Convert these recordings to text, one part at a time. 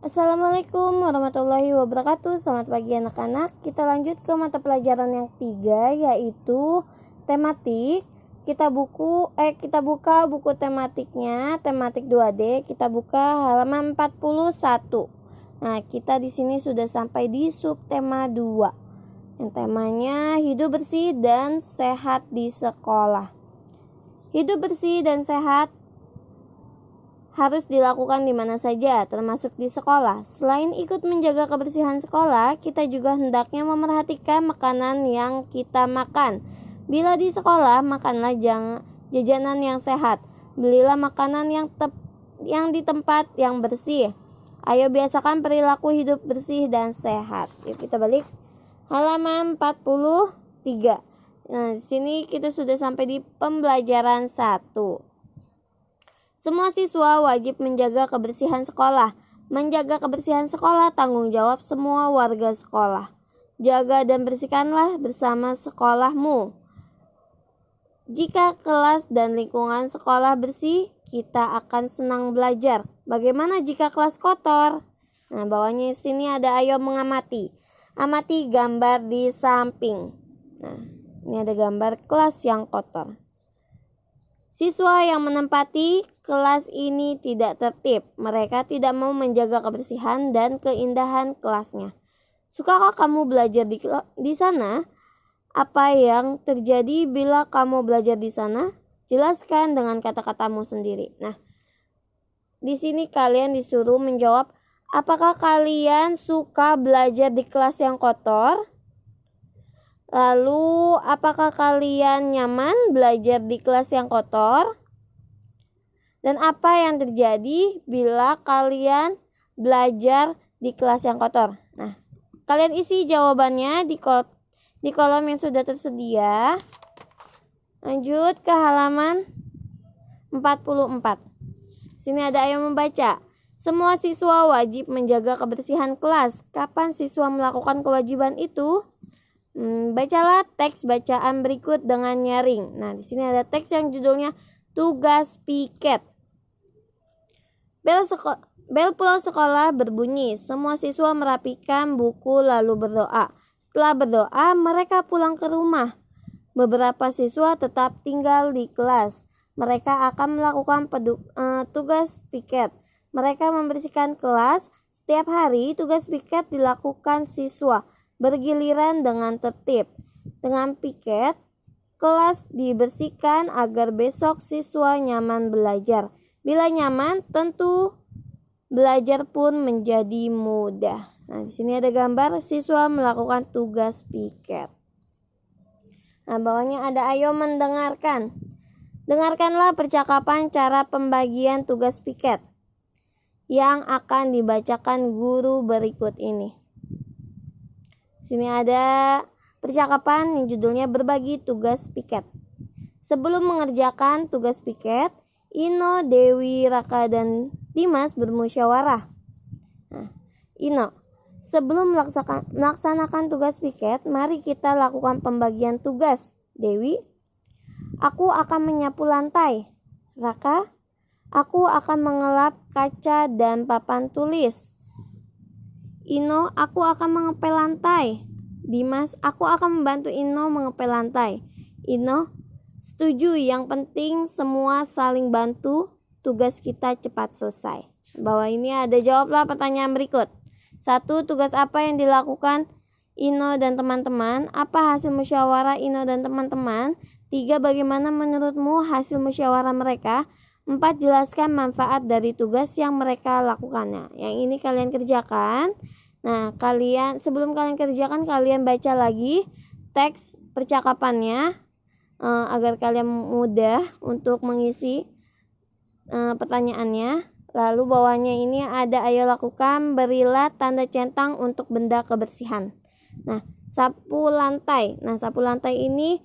Assalamualaikum warahmatullahi wabarakatuh. Selamat pagi anak-anak. Kita lanjut ke mata pelajaran yang 3, yaitu tematik. Kita buka buku tematiknya, tematik 2D. Kita buka halaman 41. Nah, kita di sini sudah sampai di subtema 2. Yang temanya hidup bersih dan sehat di sekolah. Hidup bersih dan sehat harus dilakukan di mana saja, termasuk di sekolah. Selain ikut menjaga kebersihan sekolah, kita juga hendaknya memerhatikan makanan yang kita makan. Bila di sekolah, makanlah jajanan yang sehat. Belilah makanan yang di tempat yang bersih. Ayo biasakan perilaku hidup bersih dan sehat. Yuk kita balik halaman 43. Nah, di sini kita sudah sampai di pembelajaran 1. Semua siswa wajib menjaga kebersihan sekolah. Menjaga kebersihan sekolah tanggung jawab semua warga sekolah. Jaga dan bersihkanlah bersama sekolahmu. Jika kelas dan lingkungan sekolah bersih, kita akan senang belajar. Bagaimana jika kelas kotor? Nah, bawahnya sini ada ayo mengamati. Amati gambar di samping. Nah, ini ada gambar kelas yang kotor. Siswa yang menempati kelas ini tidak tertib. Mereka tidak mau menjaga kebersihan dan keindahan kelasnya. Sukakah kamu belajar di sana? Apa yang terjadi bila kamu belajar di sana? Jelaskan dengan kata-katamu sendiri. Nah, di sini kalian disuruh menjawab, apakah kalian suka belajar di kelas yang kotor? Lalu, apakah kalian nyaman belajar di kelas yang kotor? Dan apa yang terjadi bila kalian belajar di kelas yang kotor? Nah, kalian isi jawabannya di kolom yang sudah tersedia. Lanjut ke halaman 44. Sini ada ayo membaca. Semua siswa wajib menjaga kebersihan kelas. Kapan siswa melakukan kewajiban itu? Bacalah teks bacaan berikut dengan nyaring. Nah, di sini ada teks yang judulnya tugas piket. Bel pulang sekolah berbunyi. Semua siswa merapikan buku lalu berdoa. Setelah berdoa, mereka pulang ke rumah. Beberapa siswa tetap tinggal di kelas. Mereka akan melakukan tugas piket. Mereka membersihkan kelas. Setiap hari tugas piket dilakukan siswa bergiliran dengan tertib. Dengan piket, kelas dibersihkan agar besok siswa nyaman belajar. Bila nyaman, tentu belajar pun menjadi mudah. Nah, di sini ada gambar siswa melakukan tugas piket. Nah, bawahnya ada ayo mendengarkan. Dengarkanlah percakapan cara pembagian tugas piket yang akan dibacakan guru berikut ini. Sini ada percakapan yang judulnya berbagi tugas piket. Sebelum mengerjakan tugas piket, Ino, Dewi, Raka, dan Dimas bermusyawarah. Nah, Ino, sebelum melaksanakan tugas piket, mari kita lakukan pembagian tugas. Dewi, aku akan menyapu lantai. Raka, aku akan mengelap kaca dan papan tulis. Ino, aku akan mengepel lantai. Dimas, aku akan membantu Ino mengepel lantai. Ino, setuju, yang penting semua saling bantu, tugas kita cepat selesai. Bawah ini ada jawablah pertanyaan berikut. 1. Tugas apa yang dilakukan Ino dan teman-teman? Apa hasil musyawarah Ino dan teman-teman? 3. Bagaimana menurutmu hasil musyawarah mereka? 4. Jelaskan manfaat dari tugas yang mereka lakukannya. Yang ini kalian kerjakan. Nah, sebelum kalian kerjakan, kalian baca lagi teks percakapannya agar kalian mudah untuk mengisi pertanyaannya. Lalu bawahnya ini ada ayo lakukan, berilah tanda centang untuk benda kebersihan. Nah, sapu lantai. Nah, sapu lantai ini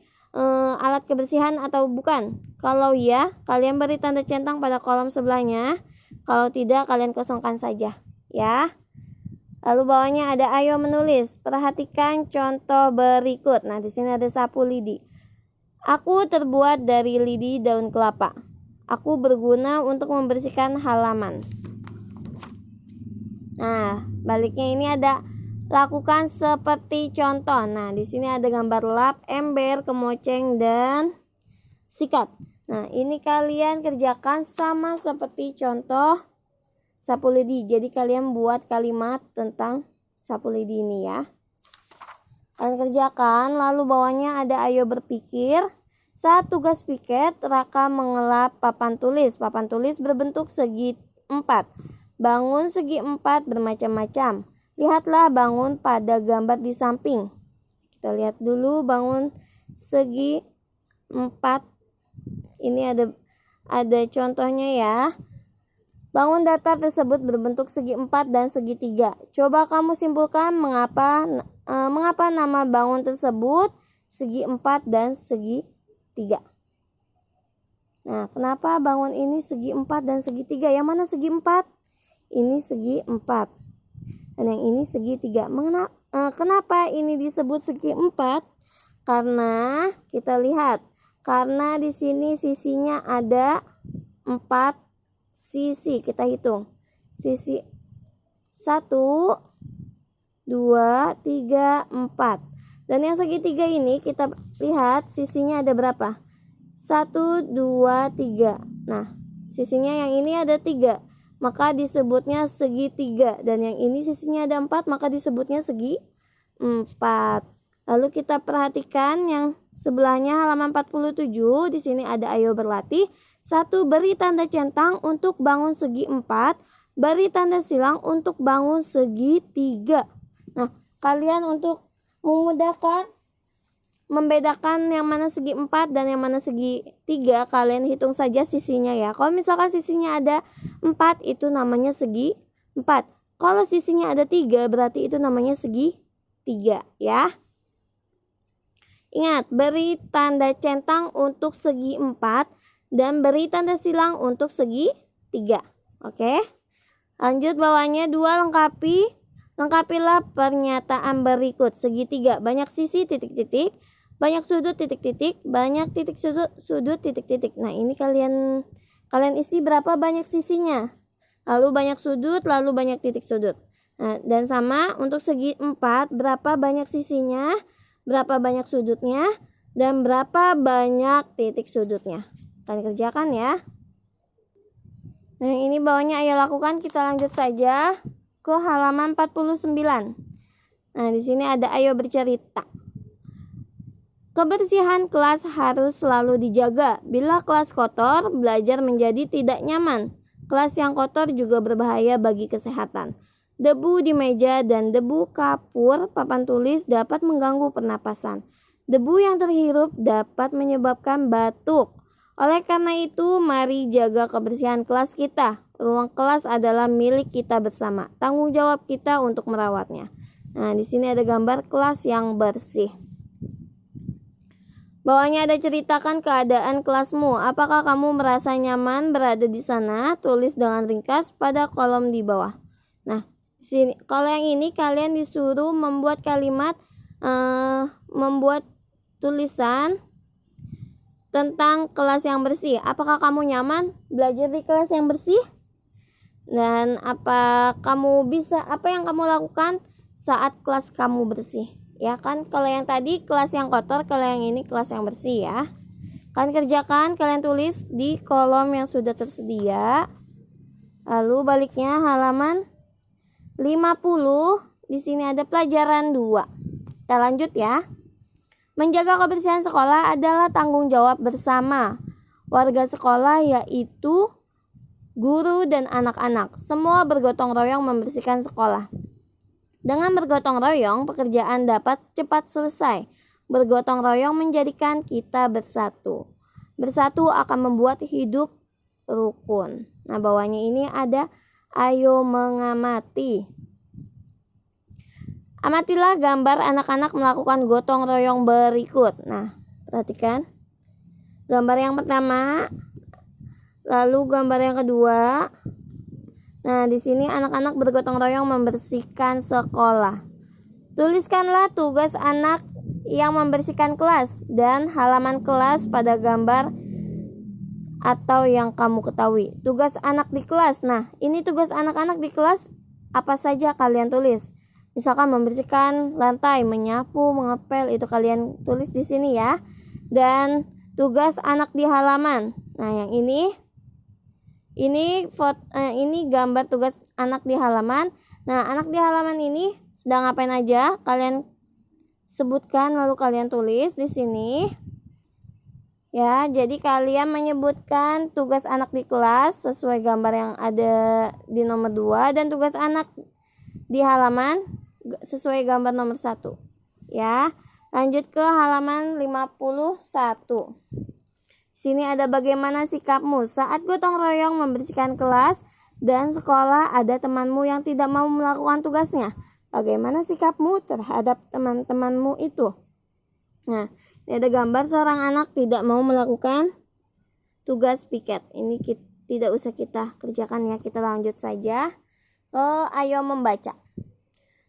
alat kebersihan atau bukan? Kalau ya, kalian beri tanda centang pada kolom sebelahnya. Kalau tidak, kalian kosongkan saja, ya. Lalu bawahnya ada ayo menulis. Perhatikan contoh berikut. Nah, di sini ada sapu lidi. Aku terbuat dari lidi daun kelapa. Aku berguna untuk membersihkan halaman. Nah, baliknya ini ada lakukan seperti contoh. Nah, di sini ada gambar lap, ember, kemoceng, dan sikat. Nah, ini kalian kerjakan sama seperti contoh sapu lidi. Jadi kalian buat kalimat tentang sapu lidi ini ya. Kalian kerjakan, lalu bawahnya ada ayo berpikir. Saat tugas piket, Raka mengelap papan tulis. Papan tulis berbentuk segi 4. Bangun segi 4 bermacam-macam. Lihatlah bangun pada gambar di samping. Kita lihat dulu bangun segi 4. Ini ada contohnya ya. Bangun datar tersebut berbentuk segi 4 dan segi 3. Coba kamu simpulkan mengapa nama bangun tersebut segi 4 dan segi 3. Nah, kenapa bangun ini segi 4 dan segi 3? Yang mana segi 4? Ini segi 4. Dan yang ini segi 3. Kenapa ini disebut segi 4? Karena kita lihat, karena di sini sisinya ada 4 sisi. Kita hitung. Sisi 1, 2, 3, 4. Dan yang segitiga ini kita lihat sisinya ada berapa? 1, 2, 3. Nah, sisinya yang ini ada 3. Maka disebutnya segitiga. Dan yang ini sisinya ada 4, maka disebutnya segi 4. Lalu kita perhatikan yang sebelahnya halaman 47. Di sini ada ayo berlatih. 1. Beri tanda centang untuk bangun segi 4. Beri tanda silang untuk bangun segi 3. Nah, kalian untuk memudahkan membedakan yang mana segi 4 dan yang mana segi 3, kalian hitung saja sisinya ya. Kalau misalkan sisinya ada 4, itu namanya segi 4. Kalau sisinya ada 3, berarti itu namanya segi 3 ya. Ingat, beri tanda centang untuk segi 4 dan beri tanda silang untuk segi 3. Oke. Lanjut bawahnya 2, lengkapilah pernyataan berikut. Segitiga, banyak sisi titik-titik, banyak sudut titik-titik, banyak titik sudut titik-titik. Nah, ini kalian isi berapa banyak sisinya. Lalu banyak sudut, lalu banyak titik sudut. Nah, dan sama untuk segi 4, berapa banyak sisinya, berapa banyak sudutnya, dan berapa banyak titik sudutnya. Kalian kerjakan ya. Nah, ini bawahnya ayo lakukan. Kita lanjut saja ke halaman 49. Nah, di sini ada ayo bercerita. Kebersihan kelas harus selalu dijaga. Bila kelas kotor, belajar menjadi tidak nyaman. Kelas yang kotor juga berbahaya bagi kesehatan. Debu di meja dan debu kapur papan tulis dapat mengganggu pernapasan. Debu yang terhirup dapat menyebabkan batuk. Oleh karena itu, mari jaga kebersihan kelas kita. Ruang kelas adalah milik kita bersama. Tanggung jawab kita untuk merawatnya. Nah, di sini ada gambar kelas yang bersih. Bawahnya ada ceritakan keadaan kelasmu. Apakah kamu merasa nyaman berada di sana? Tulis dengan ringkas pada kolom di bawah. Nah, di sini kalau yang ini kalian disuruh membuat kalimat, membuat tulisan tentang kelas yang bersih. Apakah kamu nyaman belajar di kelas yang bersih? Dan apa yang kamu lakukan saat kelas kamu bersih? Ya kan, kalau yang tadi kelas yang kotor, kalau yang ini kelas yang bersih ya. Kalian kerjakan, kalian tulis di kolom yang sudah tersedia. Lalu baliknya halaman 50. Di sini ada pelajaran 2. Kita lanjut ya. Menjaga kebersihan sekolah adalah tanggung jawab bersama warga sekolah, yaitu guru dan anak-anak. Semua bergotong royong membersihkan sekolah. Dengan bergotong royong, pekerjaan dapat cepat selesai. Bergotong royong menjadikan kita bersatu. Bersatu akan membuat hidup rukun. Nah, bawahnya ini ada ayo mengamati. Amatilah gambar anak-anak melakukan gotong royong berikut. Nah, perhatikan. Gambar yang pertama, lalu gambar yang kedua. Nah, di sini anak-anak bergotong royong membersihkan sekolah. Tuliskanlah tugas anak yang membersihkan kelas dan halaman kelas pada gambar atau yang kamu ketahui. Tugas anak di kelas. Nah, ini tugas anak-anak di kelas apa saja kalian tulis. Misalkan membersihkan lantai, menyapu, mengepel, itu kalian tulis di sini ya. Dan tugas anak di halaman. Nah, yang ini gambar tugas anak di halaman. Nah, anak di halaman ini sedang ngapain aja? Kalian sebutkan lalu kalian tulis di sini. Ya, jadi kalian menyebutkan tugas anak di kelas sesuai gambar yang ada di nomor 2 dan tugas anak di halaman sesuai gambar nomor 1. Ya, lanjut ke halaman 51. Sini ada bagaimana sikapmu saat gotong royong membersihkan kelas dan sekolah ada temanmu yang tidak mau melakukan tugasnya. Bagaimana sikapmu terhadap teman-temanmu itu? Nah, ini ada gambar seorang anak tidak mau melakukan tugas piket. Ini tidak usah kita kerjakan ya, kita lanjut saja ke ayo membaca.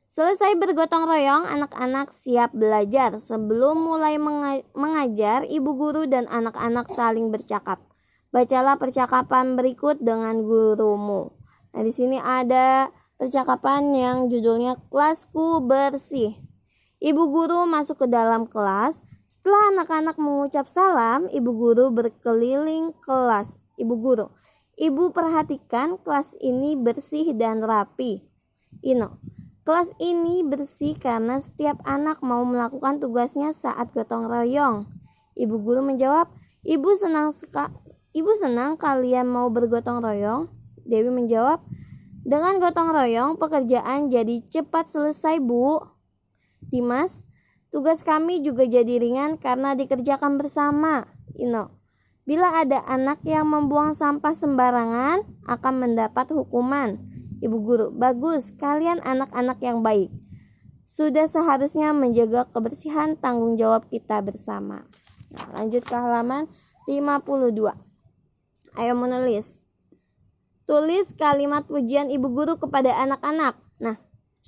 Selesai bergotong royong, anak-anak siap belajar. Sebelum mulai mengajar, ibu guru dan anak-anak saling bercakap. Bacalah percakapan berikut dengan gurumu. Nah, di sini ada percakapan yang judulnya Kelasku Bersih. Ibu guru masuk ke dalam kelas. Setelah anak-anak mengucap salam, ibu guru berkeliling kelas. Ibu guru, ibu perhatikan kelas ini bersih dan rapi. Ino, kelas ini bersih karena setiap anak mau melakukan tugasnya saat gotong royong. Ibu guru menjawab, ibu senang kalian mau bergotong royong. Dewi menjawab, dengan gotong royong pekerjaan jadi cepat selesai, Bu. Dimas, tugas kami juga jadi ringan karena dikerjakan bersama. Ino, bila ada anak yang membuang sampah sembarangan akan mendapat hukuman. Ibu guru, bagus, kalian anak-anak yang baik. Sudah seharusnya menjaga kebersihan, tanggung jawab kita bersama. Nah, lanjut ke halaman 52. Ayo menulis. Tulis kalimat pujian ibu guru kepada anak-anak. Nah,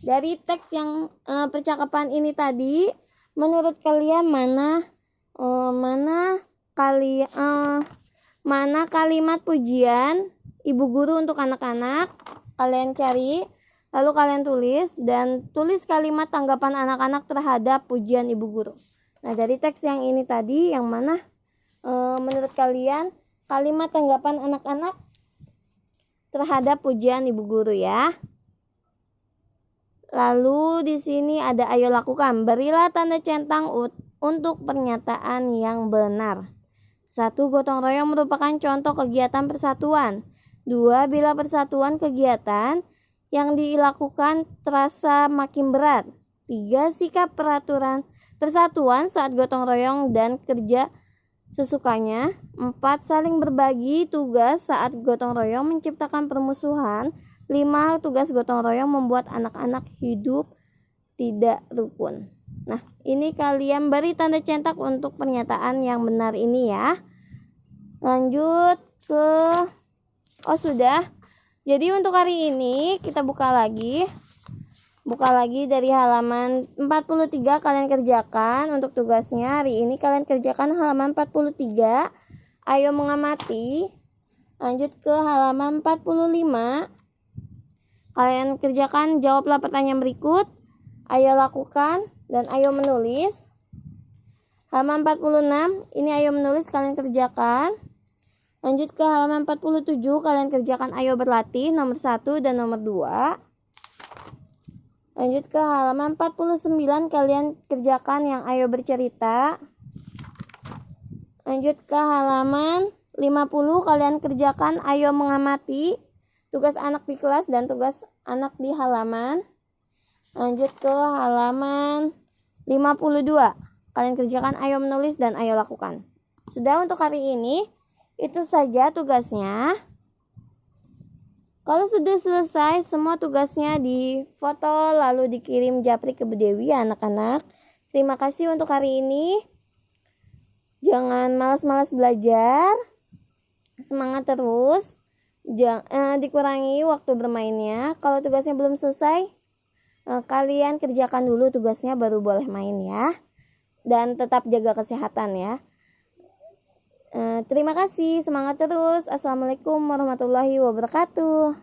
dari teks yang percakapan ini tadi, menurut kalian mana kalimat pujian ibu guru untuk anak-anak? Kalian cari, lalu kalian tulis dan tulis kalimat tanggapan anak-anak terhadap pujian ibu guru. Nah, dari teks yang ini tadi, yang mana menurut kalian kalimat tanggapan anak-anak terhadap pujian ibu guru ya? Lalu di sini ada ayo lakukan. Berilah tanda centang untuk pernyataan yang benar. 1. Gotong royong merupakan contoh kegiatan persatuan. 2. Bila persatuan kegiatan yang dilakukan terasa makin berat. 3. Sikap persatuan saat gotong royong dan kerja sesukanya. 4. Saling berbagi tugas saat gotong royong menciptakan permusuhan. 5. Tugas gotong royong membuat anak-anak hidup tidak rukun. Nah, ini kalian beri tanda cetak untuk pernyataan yang benar ini ya. Lanjut ke sudah. Jadi untuk hari ini kita buka lagi dari halaman 43. Kalian kerjakan untuk tugasnya hari ini. Kalian kerjakan halaman 43. Ayo mengamati. Lanjut ke halaman 45. Kalian kerjakan, jawablah pertanyaan berikut. Ayo lakukan dan ayo menulis. Halaman 46, ini ayo menulis, kalian kerjakan. Lanjut ke halaman 47, kalian kerjakan ayo berlatih nomor 1 dan nomor 2. Lanjut ke halaman 49, kalian kerjakan yang ayo bercerita. Lanjut ke halaman 50, kalian kerjakan ayo mengamati. Tugas anak di kelas dan tugas anak di halaman. Lanjut ke halaman 52. Kalian kerjakan ayo menulis dan ayo lakukan. Sudah untuk hari ini, itu saja tugasnya. Kalau sudah selesai, semua tugasnya difoto lalu dikirim japri ke Bu Dewi ya anak-anak. Terima kasih untuk hari ini. Jangan malas-malas belajar. Semangat terus. Dikurangi waktu bermainnya. Kalau tugasnya belum selesai, kalian kerjakan dulu tugasnya baru boleh main ya. Dan tetap jaga kesehatan ya. Terima kasih, semangat terus. Assalamualaikum warahmatullahi wabarakatuh.